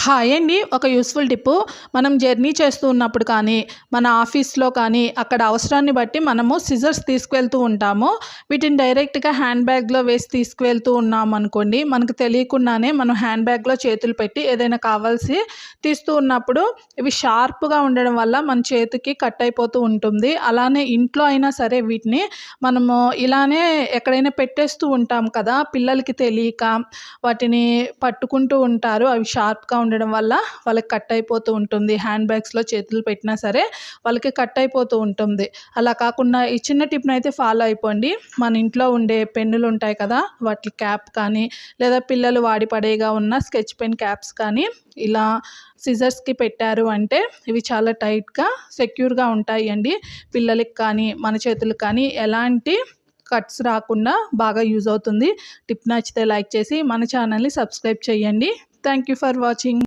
Hi అండి. ఒక useful Tipu. మనం జర్నీ చేస్తూ ఉన్నప్పుడు కానీ, మన ఆఫీస్‌లో కానీ, అక్కడ అవసరాన్ని బట్టి మనము సిజర్స్ తీసుకువెళ్తూ ఉంటాము. వీటిని డైరెక్ట్‌గా హ్యాండ్ బ్యాగ్‌లో వేసి తీసుకువెళ్తూ ఉన్నామనుకోండి, మనకు తెలియకుండానే మనం హ్యాండ్ బ్యాగ్‌లో చేతులు పెట్టి ఏదైనా కావాల్సి తీస్తూ ఉన్నప్పుడు ఇవి షార్ప్‌గా ఉండడం వల్ల మన చేతికి కట్ అయిపోతూ ఉంటుంది. అలానే ఇంట్లో అయినా సరే వీటిని మనము ఇలానే ఎక్కడైనా పెట్టేస్తూ ఉంటాం కదా! పిల్లలకి తెలియక వాటిని పట్టుకుంటూ ఉంటారు. అవి షార్ప్‌గా ఉండడం వల్ల వాళ్ళకి కట్ అయిపోతూ ఉంటుంది. హ్యాండ్ బ్యాగ్స్‌లో చేతులు పెట్టినా సరే వాళ్ళకి కట్ అయిపోతూ ఉంటుంది. అలా కాకుండా ఈ చిన్న టిప్‌నైతే ఫాలో అయిపోండి. మన ఇంట్లో ఉండే పెన్నులుంటాయి కదా! వాటి క్యాప్ కానీ, లేదా పిల్లలు వాడి పడేగా ఉన్న స్కెచ్ పెన్ క్యాప్స్ కానీ ఇలా సిజర్స్‌కి పెట్టారు అంటే ఇవి చాలా టైట్‌గా, సెక్యూర్‌గా ఉంటాయండి. పిల్లలకి కానీ, మన చేతులకు కానీ ఎలాంటి కట్స్ రాకుండా బాగా యూజ్ అవుతుంది. టిప్ నచ్చితే లైక్ చేసి మన ఛానల్‌ని సబ్స్క్రైబ్ చేయండి. Thank you for watching.